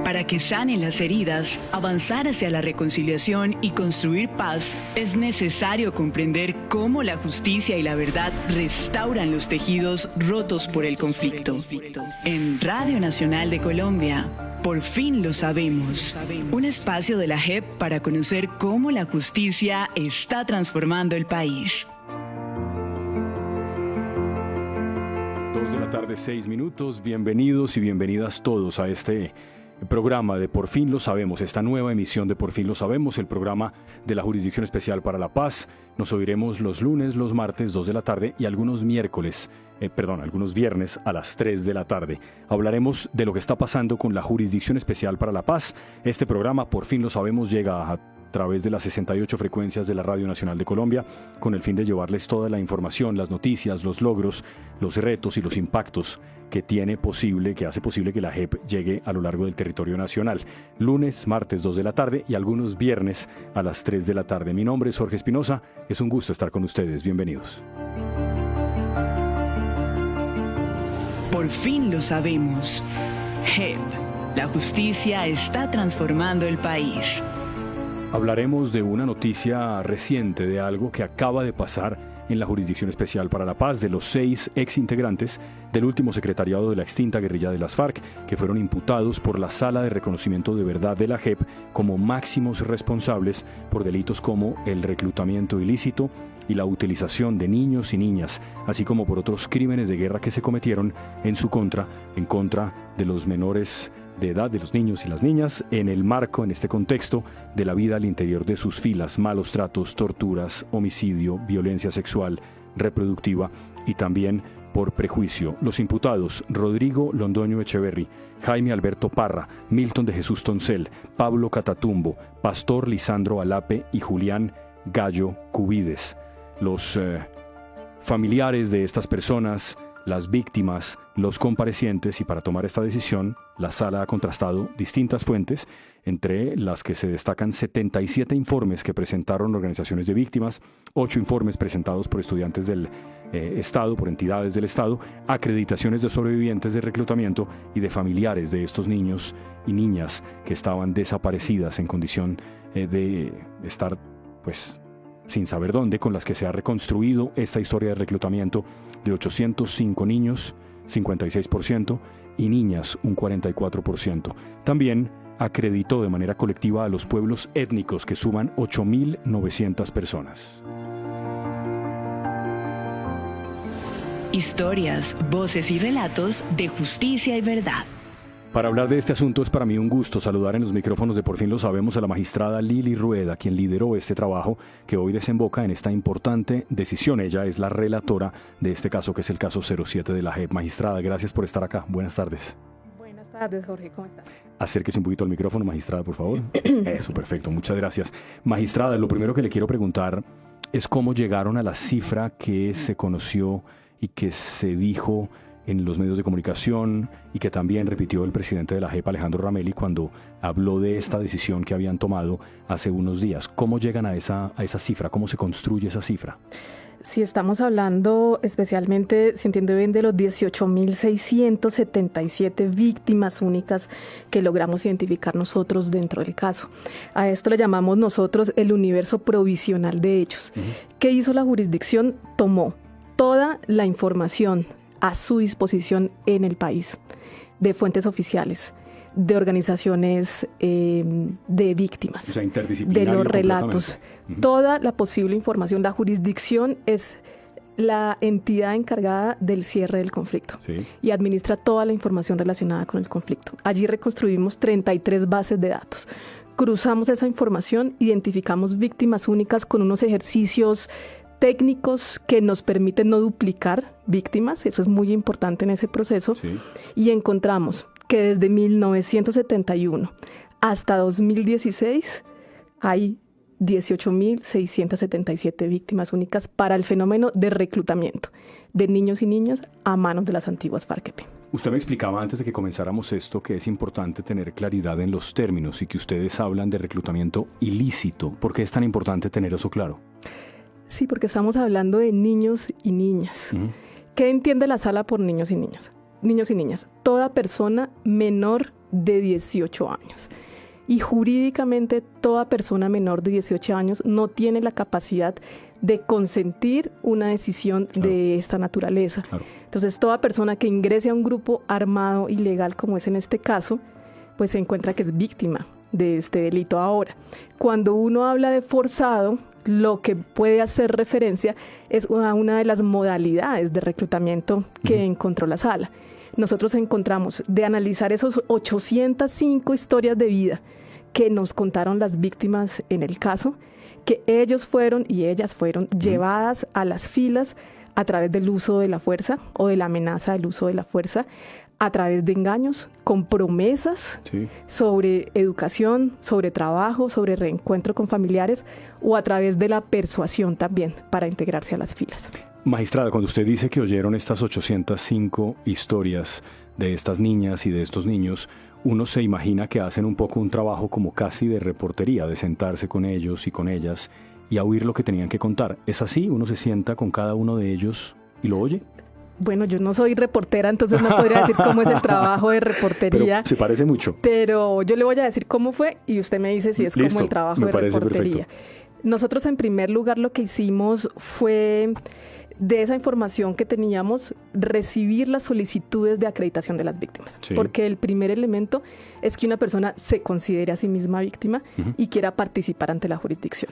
Para que sanen las heridas, avanzar hacia la reconciliación y construir paz, es necesario comprender cómo la justicia y la verdad restauran los tejidos rotos por el conflicto. En Radio Nacional de Colombia, Por fin lo sabemos. Un espacio de la JEP para conocer cómo la justicia está transformando el país. 2 de la tarde, 6 minutos. Bienvenidos y bienvenidas todos a este programa de Por fin lo sabemos, esta nueva emisión de Por fin lo sabemos, el programa de la Jurisdicción Especial para la Paz. Nos oiremos los lunes, los martes, 2 de la tarde y algunos viernes a las 3 de la tarde. Hablaremos de lo que está pasando con la Jurisdicción Especial para la Paz. Este programa, Por fin lo sabemos, llega a través de las 68 frecuencias de la Radio Nacional de Colombia, con el fin de llevarles toda la información, las noticias, los logros, los retos y los impactos que hace posible que la JEP llegue a lo largo del territorio nacional. Lunes, martes, 2 de la tarde y algunos viernes a las 3 de la tarde. Mi nombre es Jorge Espinosa, es un gusto estar con ustedes. Bienvenidos. Por fin lo sabemos. JEP, la justicia está transformando el país. Hablaremos de una noticia reciente, de algo que acaba de pasar en la Jurisdicción Especial para la Paz, de los 6 exintegrantes del último secretariado de la extinta guerrilla de las FARC, que fueron imputados por la Sala de Reconocimiento de Verdad de la JEP como máximos responsables por delitos como el reclutamiento ilícito y la utilización de niños y niñas, así como por otros crímenes de guerra que se cometieron en contra de los menores de edad, de los niños y las niñas, en este contexto de la vida al interior de sus filas, malos tratos, torturas, homicidio, violencia sexual, reproductiva y también por prejuicio. Los imputados: Rodrigo Londoño Echeverry, Jaime Alberto Parra, Milton de Jesús Toncel, Pablo Catatumbo, Pastor Lisandro Alape y Julián Gallo Cubides. Los familiares de estas personas, las víctimas, los comparecientes, y para tomar esta decisión, la Sala ha contrastado distintas fuentes, entre las que se destacan 77 informes que presentaron organizaciones de víctimas, 8 informes presentados por estudiantes del Estado, por entidades del Estado, acreditaciones de sobrevivientes de reclutamiento y de familiares de estos niños y niñas que estaban desaparecidas en condición de estar, sin saber dónde, con las que se ha reconstruido esta historia de reclutamiento de 805 niños, 56%, y niñas, un 44%. También acreditó de manera colectiva a los pueblos étnicos, que suman 8.900 personas. Historias, voces y relatos de justicia y verdad. Para hablar de este asunto es para mí un gusto saludar en los micrófonos de Por fin lo sabemos a la magistrada Lili Rueda, quien lideró este trabajo que hoy desemboca en esta importante decisión. Ella es la relatora de este caso, que es el caso 07 de la JEP. Magistrada, gracias por estar acá. Buenas tardes. Buenas tardes, Jorge. ¿Cómo estás? Acérquese un poquito al micrófono, magistrada, por favor. Eso, perfecto. Muchas gracias. Magistrada, lo primero que le quiero preguntar es cómo llegaron a la cifra que se conoció y que se dijo en los medios de comunicación, y que también repitió el presidente de la JEP, Alejandro Ramelli, cuando habló de esta decisión que habían tomado hace unos días. ¿Cómo llegan a esa cifra? ¿Cómo se construye esa cifra? Si estamos hablando especialmente, si entiendo bien, de los 18.677 víctimas únicas que logramos identificar nosotros dentro del caso. A esto le llamamos nosotros el universo provisional de hechos. ¿Qué hizo la jurisdicción? Tomó toda la información a su disposición en el país, de fuentes oficiales, de organizaciones de víctimas, o sea, de los relatos, toda la posible información. La jurisdicción es la entidad encargada del cierre del conflicto, sí, y administra toda la información relacionada con el conflicto. Allí reconstruimos 33 bases de datos. Cruzamos esa información, identificamos víctimas únicas con unos ejercicios técnicos que nos permiten no duplicar víctimas, eso es muy importante en ese proceso, sí, y encontramos que desde 1971 hasta 2016 hay 18.677 víctimas únicas para el fenómeno de reclutamiento de niños y niñas a manos de las antiguas FARC-EP. Usted me explicaba antes de que comenzáramos esto que es importante tener claridad en los términos y que ustedes hablan de reclutamiento ilícito. ¿Por qué es tan importante tener eso claro? Sí, porque estamos hablando de niños y niñas. ¿Qué entiende la sala por niños y niñas? Niños y niñas, toda persona menor de 18 años. Y jurídicamente toda persona menor de 18 años no tiene la capacidad de consentir una decisión de esta naturaleza. Claro. Entonces, toda persona que ingrese a un grupo armado ilegal, como es en este caso, pues se encuentra que es víctima de este delito. Ahora, cuando uno habla de forzado, lo que puede hacer referencia es a una de las modalidades de reclutamiento que encontró la sala. Nosotros encontramos, de analizar esos 805 historias de vida que nos contaron las víctimas en el caso, que ellos fueron y ellas fueron llevadas a las filas a través del uso de la fuerza o de la amenaza del uso de la fuerza, a través de engaños, con promesas sobre educación, sobre trabajo, sobre reencuentro con familiares, o a través de la persuasión también para integrarse a las filas. Magistrada, cuando usted dice que oyeron estas 805 historias de estas niñas y de estos niños, uno se imagina que hacen un poco un trabajo como casi de reportería, de sentarse con ellos y con ellas y a oír lo que tenían que contar. ¿Es así? ¿Uno se sienta con cada uno de ellos y lo oye? Bueno, yo no soy reportera, entonces no podría decir cómo es el trabajo de reportería. Pero se parece mucho. Pero yo le voy a decir cómo fue y usted me dice si es como el trabajo de reportería. Perfecto. Nosotros, en primer lugar, lo que hicimos fue, de esa información que teníamos, recibir las solicitudes de acreditación de las víctimas. Sí. Porque el primer elemento es que una persona se considere a sí misma víctima y quiera participar ante la jurisdicción.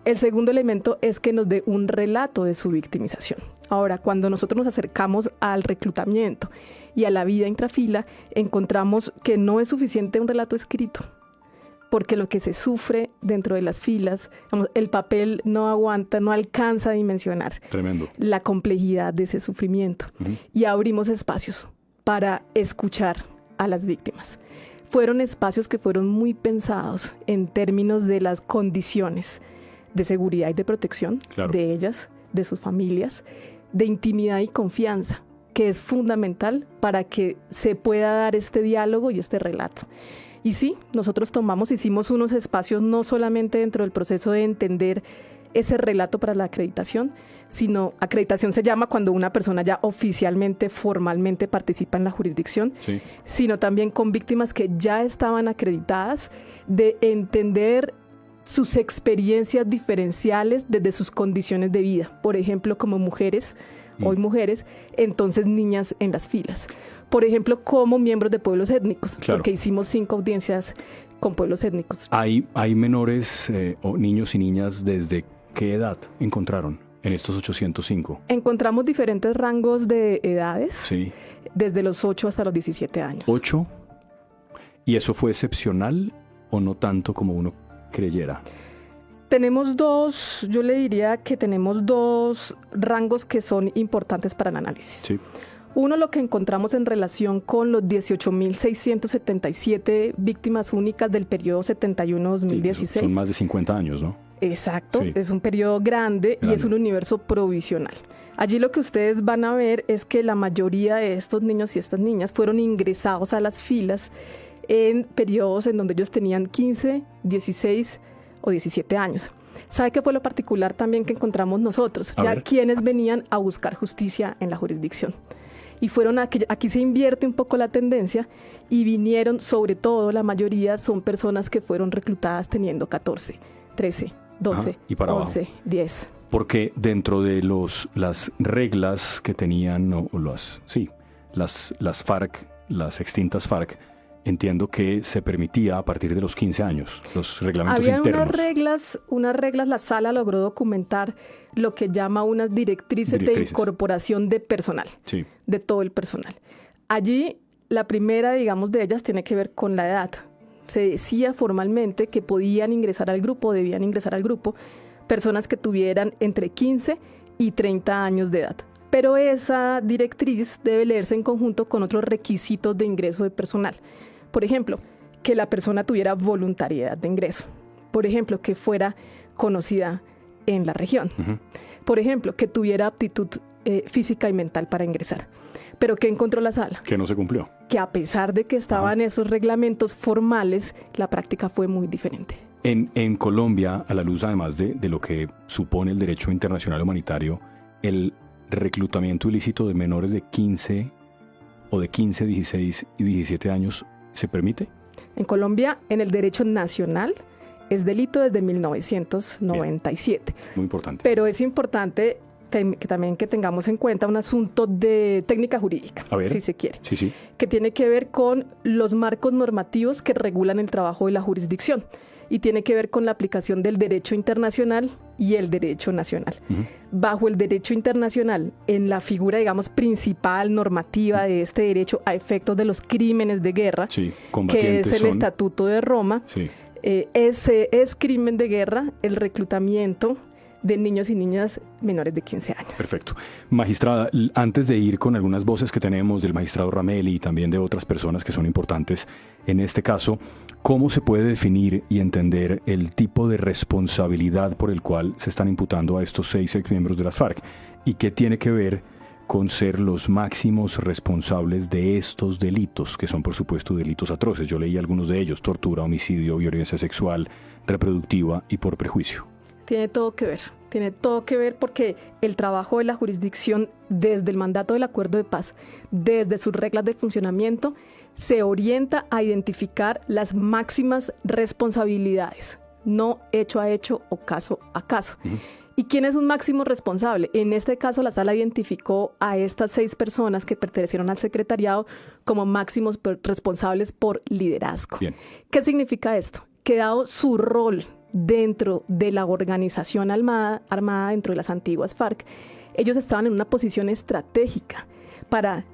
El segundo elemento es que nos dé un relato de su victimización. Ahora, cuando nosotros nos acercamos al reclutamiento y a la vida intrafila, encontramos que no es suficiente un relato escrito, porque lo que se sufre dentro de las filas, el papel no aguanta, no alcanza a dimensionar la complejidad de ese sufrimiento. Y abrimos espacios para escuchar a las víctimas. Fueron espacios que fueron muy pensados en términos de las condiciones de seguridad y de protección de ellas, de sus familias, de intimidad y confianza, que es fundamental para que se pueda dar este diálogo y este relato. Y sí, nosotros hicimos unos espacios no solamente dentro del proceso de entender ese relato para la acreditación, sino acreditación se llama cuando una persona ya oficialmente, formalmente participa en la jurisdicción, sino también con víctimas que ya estaban acreditadas, de entender sus experiencias diferenciales desde sus condiciones de vida. Por ejemplo, como mujeres, hoy mujeres, entonces niñas en las filas. Por ejemplo, como miembros de pueblos étnicos, porque hicimos 5 audiencias con pueblos étnicos. ¿Hay menores o niños y niñas desde qué edad encontraron en estos 805? Encontramos diferentes rangos de edades, desde los 8 hasta los 17 años. ¿8? ¿Y eso fue excepcional o no tanto como uno creyera? Tenemos yo le diría que tenemos 2 rangos que son importantes para el análisis. Sí. Uno, lo que encontramos en relación con los 18.677 víctimas únicas del periodo 71-2016. Sí, son más de 50 años, ¿no? Exacto, es un periodo grande y es un universo provisional. Allí lo que ustedes van a ver es que la mayoría de estos niños y estas niñas fueron ingresados a las filas en periodos en donde ellos tenían 15, 16 o 17 años. ¿Sabe qué fue lo particular también que encontramos nosotros? Quienes venían a buscar justicia en la jurisdicción. Y fueron aquí se invierte un poco la tendencia y vinieron, sobre todo la mayoría son personas que fueron reclutadas teniendo 14, 13, 12, 11, 10. Porque dentro de las reglas que tenían las FARC, las extintas FARC, entiendo que se permitía a partir de los 15 años, los reglamentos internos. Había unas reglas, la sala logró documentar lo que llama unas directrices de incorporación de personal, de todo el personal. Allí, la primera, digamos, de ellas tiene que ver con la edad. Se decía formalmente que debían ingresar al grupo, personas que tuvieran entre 15 y 30 años de edad. Pero esa directriz debe leerse en conjunto con otros requisitos de ingreso de personal. Por ejemplo, que la persona tuviera voluntariedad de ingreso. Por ejemplo, que fuera conocida en la región. Por ejemplo, que tuviera aptitud física y mental para ingresar. Pero ¿qué encontró la sala? Que no se cumplió. Que a pesar de que estaban esos reglamentos formales, la práctica fue muy diferente. En Colombia, a la luz además de lo que supone el derecho internacional humanitario, el reclutamiento ilícito de menores de 15 o de 15, 16 y 17 años ¿Se permite? En Colombia, en el derecho nacional, es delito desde 1997. Bien. Muy importante. Pero es importante también que tengamos en cuenta un asunto de técnica jurídica, si se quiere, sí. que tiene que ver con los marcos normativos que regulan el trabajo de la jurisdicción y tiene que ver con la aplicación del derecho internacional y el derecho nacional. Bajo el derecho internacional, en la figura, digamos, principal normativa de este derecho a efectos de los crímenes de guerra, que es el Estatuto de Roma, es crimen de guerra el reclutamiento de niños y niñas menores de 15 años. Perfecto. Magistrada, antes de ir con algunas voces que tenemos del magistrado Ramelli y también de otras personas que son importantes en este caso, ¿cómo se puede definir y entender el tipo de responsabilidad por el cual se están imputando a estos 6 exmiembros de las FARC? ¿Y qué tiene que ver con ser los máximos responsables de estos delitos, que son por supuesto delitos atroces? Yo leí algunos de ellos: tortura, homicidio, violencia sexual, reproductiva y por prejuicio. Tiene todo que ver porque el trabajo de la jurisdicción desde el mandato del acuerdo de paz, desde sus reglas de funcionamiento, se orienta a identificar las máximas responsabilidades, no hecho a hecho o caso a caso. ¿Y quién es un máximo responsable? En este caso, la sala identificó a estas 6 personas que pertenecieron al secretariado como máximos responsables por liderazgo. Bien. ¿Qué significa esto? Que dado su rol dentro de la organización armada dentro de las antiguas FARC, ellos estaban en una posición estratégica para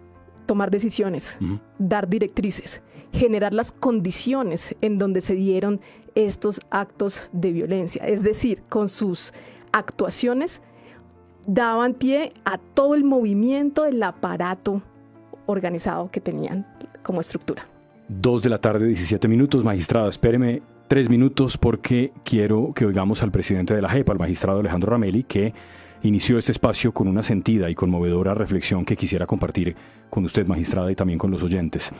tomar decisiones, dar directrices, generar las condiciones en donde se dieron estos actos de violencia. Es decir, con sus actuaciones daban pie a todo el movimiento del aparato organizado que tenían como estructura. 2:17 p.m, magistrada, espéreme 3 minutos porque quiero que oigamos al presidente de la JEP, al magistrado Alejandro Ramelli, que inició este espacio con una sentida y conmovedora reflexión que quisiera compartir con usted, magistrada, y también con los oyentes.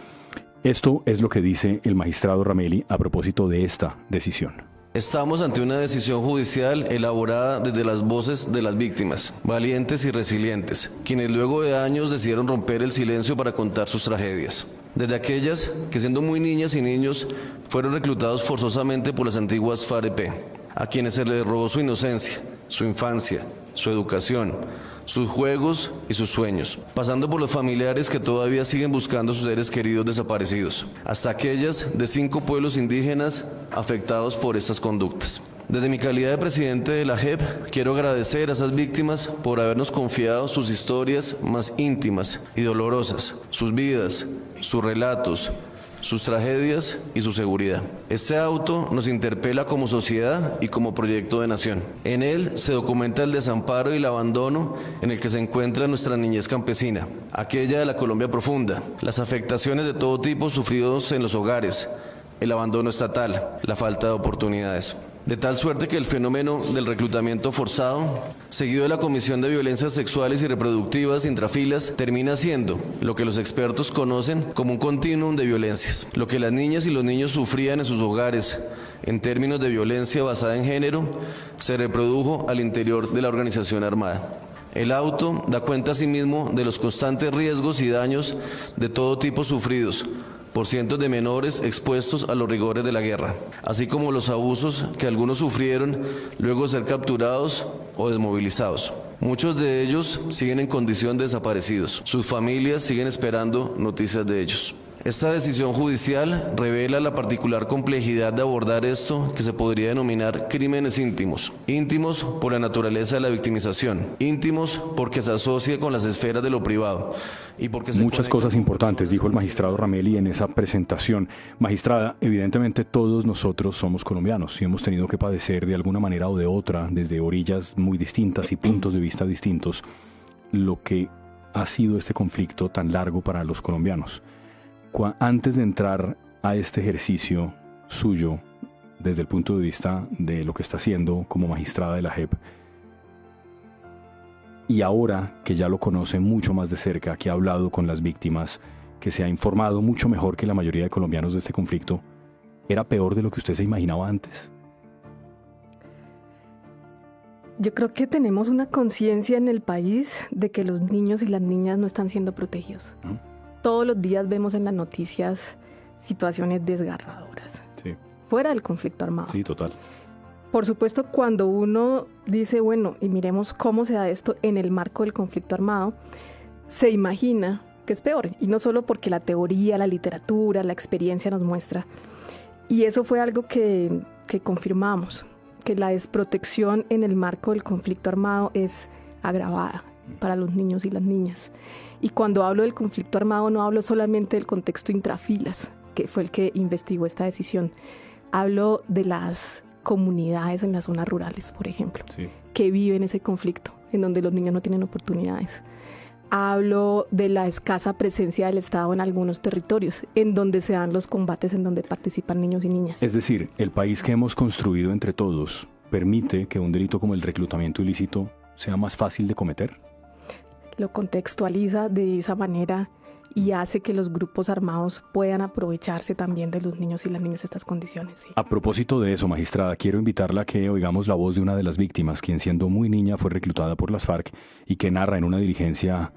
Esto es lo que dice el magistrado Ramelli a propósito de esta decisión. Estamos ante una decisión judicial elaborada desde las voces de las víctimas, valientes y resilientes, quienes luego de años decidieron romper el silencio para contar sus tragedias. Desde aquellas que, siendo muy niñas y niños, fueron reclutados forzosamente por las antiguas FARC-EP, a quienes se les robó su inocencia, su infancia, su educación, sus juegos y sus sueños, pasando por los familiares que todavía siguen buscando a sus seres queridos desaparecidos, hasta aquellas de 5 pueblos indígenas afectados por estas conductas. Desde mi calidad de presidente de la JEP, quiero agradecer a esas víctimas por habernos confiado sus historias más íntimas y dolorosas, sus vidas, sus relatos, sus tragedias y su seguridad. Este auto nos interpela como sociedad y como proyecto de nación. En él se documenta el desamparo y el abandono en el que se encuentra nuestra niñez campesina, aquella de la Colombia profunda, las afectaciones de todo tipo sufridos en los hogares, el abandono estatal, la falta de oportunidades. De tal suerte que el fenómeno del reclutamiento forzado, seguido de la comisión de violencias sexuales y reproductivas intrafilas, termina siendo lo que los expertos conocen como un continuum de violencias. Lo que las niñas y los niños sufrían en sus hogares en términos de violencia basada en género, se reprodujo al interior de la organización armada. El auto da cuenta asimismo de los constantes riesgos y daños de todo tipo sufridos por cientos de menores expuestos a los rigores de la guerra, así como los abusos que algunos sufrieron luego de ser capturados o desmovilizados. Muchos de ellos siguen en condición de desaparecidos. Sus familias siguen esperando noticias de ellos. Esta decisión judicial revela la particular complejidad de abordar esto que se podría denominar crímenes íntimos. Íntimos por la naturaleza de la victimización, íntimos porque se asocia con las esferas de lo privado. Y porque muchas cosas importantes, dijo el magistrado Ramelli en esa presentación. Magistrada, evidentemente todos nosotros somos colombianos y hemos tenido que padecer de alguna manera o de otra, desde orillas muy distintas y puntos de vista distintos, lo que ha sido este conflicto tan largo para los colombianos. Antes de entrar a este ejercicio suyo, desde el punto de vista de lo que está haciendo como magistrada de la JEP, y ahora que ya lo conoce mucho más de cerca, que ha hablado con las víctimas, que se ha informado mucho mejor que la mayoría de colombianos de este conflicto, ¿era peor de lo que usted se imaginaba antes? Yo creo que tenemos una conciencia en el país de que los niños y las niñas no están siendo protegidos. Todos los días vemos en las noticias situaciones desgarradoras. Sí. Fuera del conflicto armado. Sí, total. Por supuesto, cuando uno dice, bueno, y miremos cómo se da esto en el marco del conflicto armado, se imagina que es peor. Y no solo porque la teoría, la literatura, la experiencia nos muestra. Y eso fue algo que confirmamos, que la desprotección en el marco del conflicto armado es agravada para los niños y las niñas. Y cuando hablo del conflicto armado no hablo solamente del contexto intrafilas, que fue el que investigó esta decisión. Hablo de las comunidades en las zonas rurales, por ejemplo, sí, que viven ese conflicto, en donde los niños no tienen oportunidades. Hablo de la escasa presencia del Estado en algunos territorios, en donde se dan los combates en donde participan niños y niñas. Es decir, el país que hemos construido entre todos permite que un delito como el reclutamiento ilícito sea más fácil de cometer. Lo contextualiza de esa manera y hace que los grupos armados puedan aprovecharse también de los niños y las niñas en estas condiciones. Sí. A propósito de eso, magistrada, quiero invitarla a que oigamos la voz de una de las víctimas, quien siendo muy niña fue reclutada por las FARC y que narra en una diligencia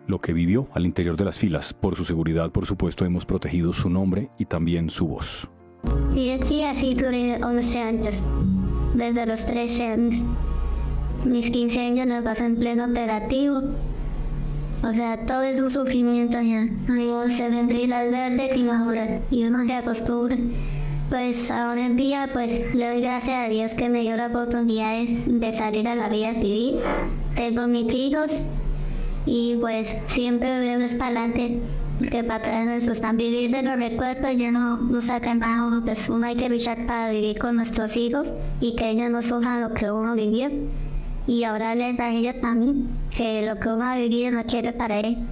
lo que vivió al interior de las filas. Por su seguridad, por supuesto, hemos protegido su nombre y también su voz. Sí, así duré 11 años, desde los 13 años. Mis 15 años los pasé en pleno operativo. O sea, todo es un sufrimiento ya. No se vendría las verdes y ahora, y uno se acostumbra. Pues ahora en día, pues le doy gracias a Dios que me dio la oportunidad de salir a la vida civil. Tengo mis hijos y pues siempre vemos para adelante, porque para atrás nuestros están viviendo los recuerdos, ya no sacan nada. Pues uno hay que luchar para vivir con nuestros hijos y que ellos no sufran lo que uno vivió. Y ahora les da a ellos también que lo que uno ha vivido no quiere para él.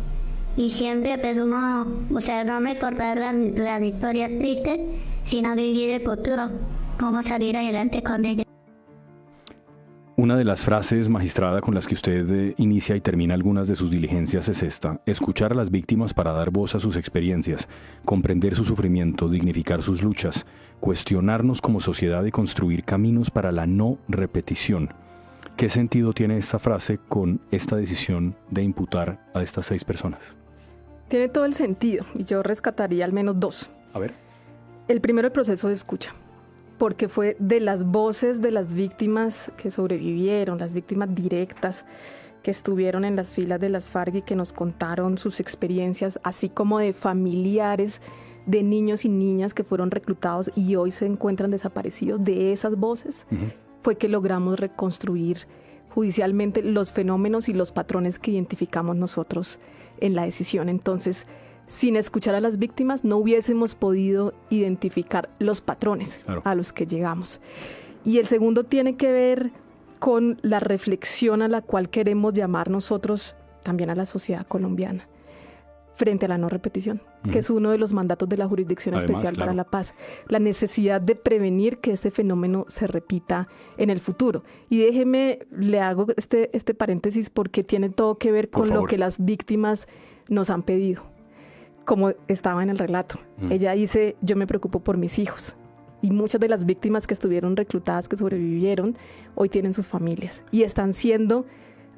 Y siempre pues uno, o sea, no recordar las historias tristes, sino vivir el futuro, cómo salir adelante con ellos. Una de las frases, magistrada, con las que usted inicia y termina algunas de sus diligencias es esta: escuchar a las víctimas para dar voz a sus experiencias, comprender su sufrimiento, dignificar sus luchas, cuestionarnos como sociedad y construir caminos para la no repetición. ¿Qué sentido tiene esta frase con esta decisión de imputar a estas 6 personas? Tiene todo el sentido y yo rescataría al menos 2. A ver. El primero, el proceso de escucha, porque fue de las voces de las víctimas que sobrevivieron, las víctimas directas que estuvieron en las filas de las FARC y que nos contaron sus experiencias, así como de familiares de niños y niñas que fueron reclutados y hoy se encuentran desaparecidos. De esas voces fue que logramos reconstruir judicialmente los fenómenos y los patrones que identificamos nosotros en la decisión. Entonces, sin escuchar a las víctimas no hubiésemos podido identificar los patrones a los que llegamos. Y el segundo tiene que ver con la reflexión a la cual queremos llamar nosotros también a la sociedad colombiana frente a la no repetición, que es uno de los mandatos de la Jurisdicción Especial para la Paz, la necesidad de prevenir que este fenómeno se repita en el futuro. Y déjeme, le hago este paréntesis porque tiene todo que ver con lo que las víctimas nos han pedido, como estaba en el relato. Ella dice, yo me preocupo por mis hijos. Y muchas de las víctimas que estuvieron reclutadas, que sobrevivieron, hoy tienen sus familias y están siendo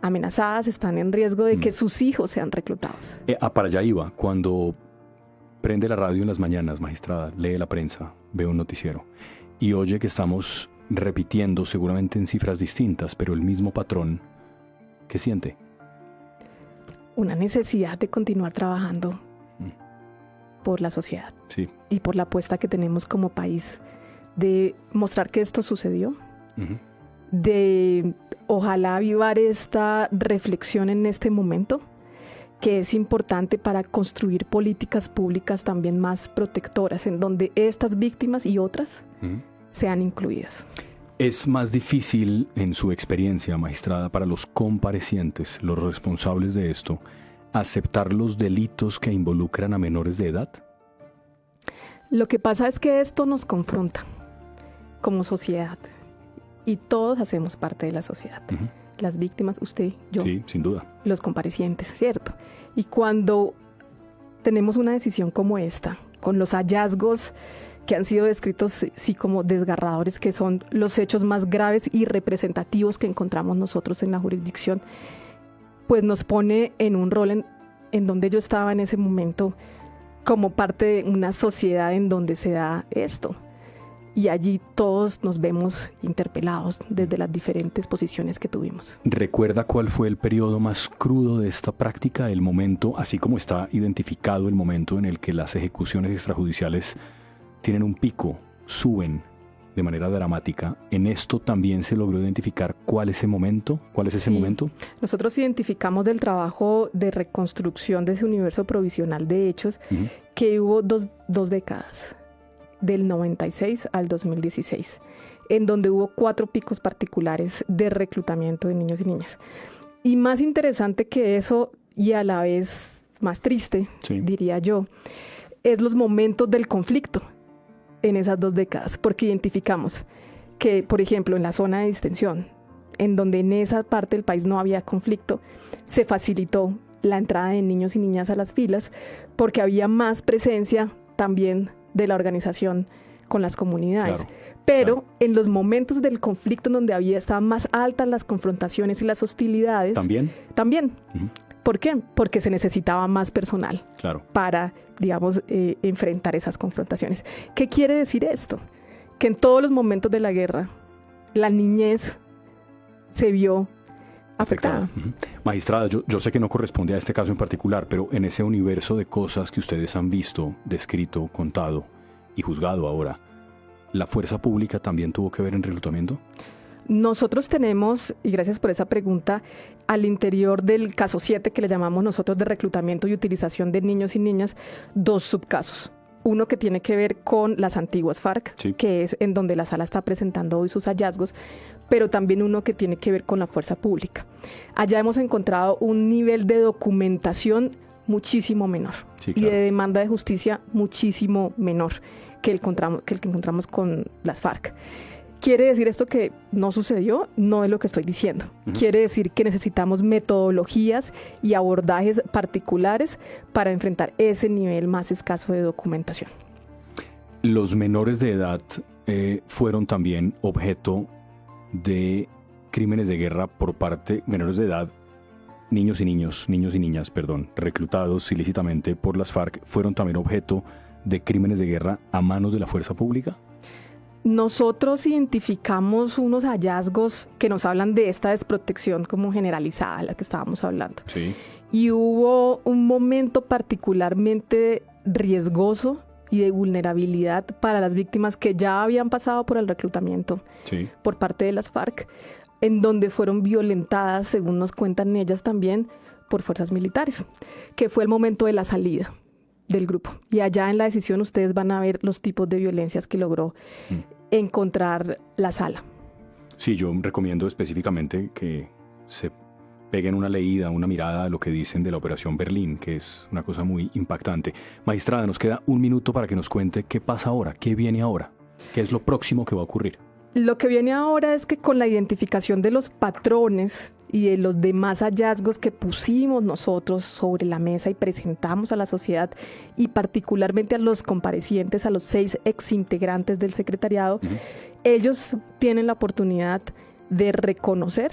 amenazadas, están en riesgo de que sus hijos sean reclutados. Para allá iba. Cuando prende la radio en las mañanas, magistrada, lee la prensa, ve un noticiero y oye que estamos repitiendo, seguramente en cifras distintas, pero el mismo patrón, ¿qué siente? Una necesidad de continuar trabajando por la sociedad y por la apuesta que tenemos como país de mostrar que esto sucedió, de ojalá avivar esta reflexión en este momento, que es importante para construir políticas públicas también más protectoras, en donde estas víctimas y otras sean incluidas. ¿Es más difícil, en su experiencia, magistrada, para los comparecientes, los responsables de esto, aceptar los delitos que involucran a menores de edad? Lo que pasa es que esto nos confronta como sociedad y todos hacemos parte de la sociedad. Las víctimas, usted, yo. Sí, sin duda. Los comparecientes, ¿cierto? Y cuando tenemos una decisión como esta, con los hallazgos que han sido descritos sí como desgarradores, que son los hechos más graves y representativos que encontramos nosotros en la jurisdicción, pues nos pone en un rol en donde yo estaba en ese momento como parte de una sociedad en donde se da esto. Y allí todos nos vemos interpelados desde las diferentes posiciones que tuvimos. ¿Recuerda cuál fue el periodo más crudo de esta práctica? El momento, así como está identificado el momento en el que las ejecuciones extrajudiciales tienen un pico, suben de manera dramática. ¿En esto también se logró identificar cuál es ese momento? ¿Cuál es ese momento? Nosotros identificamos del trabajo de reconstrucción de ese universo provisional de hechos que hubo dos décadas, del 96 al 2016, en donde hubo 4 picos particulares de reclutamiento de niños y niñas. Y más interesante que eso, y a la vez más triste, diría yo, es los momentos del conflicto en esas 2 décadas, porque identificamos que, por ejemplo, en la zona de distensión, en donde en esa parte del país no había conflicto, se facilitó la entrada de niños y niñas a las filas porque había más presencia también de la organización con las comunidades. Pero en los momentos del conflicto en donde estaban más altas las confrontaciones y las hostilidades, también. ¿Por qué? Porque se necesitaba más personal para, digamos, enfrentar esas confrontaciones. ¿Qué quiere decir esto? Que en todos los momentos de la guerra, la niñez se vio afectada. Magistrada, yo sé que no corresponde a este caso en particular, pero en ese universo de cosas que ustedes han visto, descrito, contado y juzgado ahora, ¿la fuerza pública también tuvo que ver en reclutamiento? Nosotros tenemos, y gracias por esa pregunta, al interior del caso 7, que le llamamos nosotros de reclutamiento y utilización de niños y niñas, 2 subcasos. Uno que tiene que ver con las antiguas FARC, que es en donde la sala está presentando hoy sus hallazgos, pero también uno que tiene que ver con la fuerza pública. Allá hemos encontrado un nivel de documentación muchísimo menor y de demanda de justicia muchísimo menor que el que encontramos con las FARC. ¿Quiere decir esto que no sucedió? No es lo que estoy diciendo. Quiere decir que necesitamos metodologías y abordajes particulares para enfrentar ese nivel más escaso de documentación. Los menores de edad fueron también objeto de crímenes de guerra por parte, menores de edad, niños y niñas, reclutados ilícitamente por las FARC, fueron también objeto de crímenes de guerra a manos de la fuerza pública. Nosotros identificamos unos hallazgos que nos hablan de esta desprotección como generalizada, de la que estábamos hablando. Y hubo un momento particularmente riesgoso y de vulnerabilidad para las víctimas que ya habían pasado por el reclutamiento por parte de las FARC, en donde fueron violentadas, según nos cuentan ellas también, por fuerzas militares, que fue el momento de la salida del grupo. Y allá en la decisión ustedes van a ver los tipos de violencias que logró encontrar la sala. Sí, yo recomiendo específicamente que se peguen una leída, una mirada a lo que dicen de la Operación Berlín, que es una cosa muy impactante. Magistrada, nos queda 1 minuto para que nos cuente qué pasa ahora, qué viene ahora, qué es lo próximo que va a ocurrir. Lo que viene ahora es que con la identificación de los patrones y de los demás hallazgos que pusimos nosotros sobre la mesa y presentamos a la sociedad y particularmente a los comparecientes, a los 6 exintegrantes del secretariado, ellos tienen la oportunidad de reconocer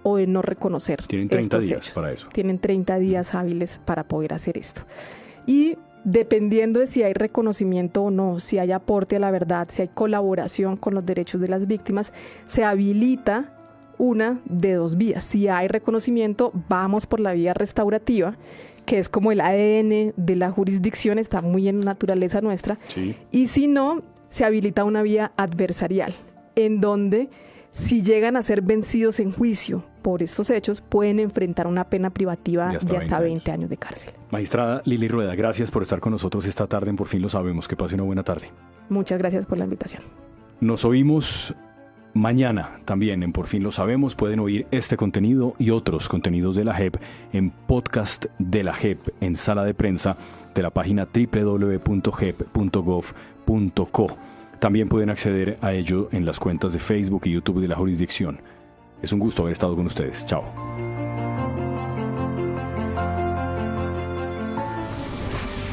o de no reconocer. Tienen 30 días hechos. Para eso. Tienen 30 días hábiles para poder hacer esto. Y dependiendo de si hay reconocimiento o no, si hay aporte a la verdad, si hay colaboración con los derechos de las víctimas, se habilita una de 2 vías. Si hay reconocimiento, vamos por la vía restaurativa, que es como el ADN de la jurisdicción, está muy en la naturaleza nuestra. Y si no, se habilita una vía adversarial, en donde si llegan a ser vencidos en juicio por estos hechos, pueden enfrentar una pena privativa de hasta 20 años de cárcel. Magistrada Lili Rueda, gracias por estar con nosotros esta tarde en Por Fin Lo Sabemos. Que pase una buena tarde. Muchas gracias por la invitación. Nos oímos mañana también en Por Fin Lo Sabemos. Pueden oír este contenido y otros contenidos de la JEP en podcast de la JEP, en sala de prensa de la página www.jep.gov.co. También pueden acceder a ello en las cuentas de Facebook y YouTube de la jurisdicción. Es un gusto haber estado con ustedes. Chao.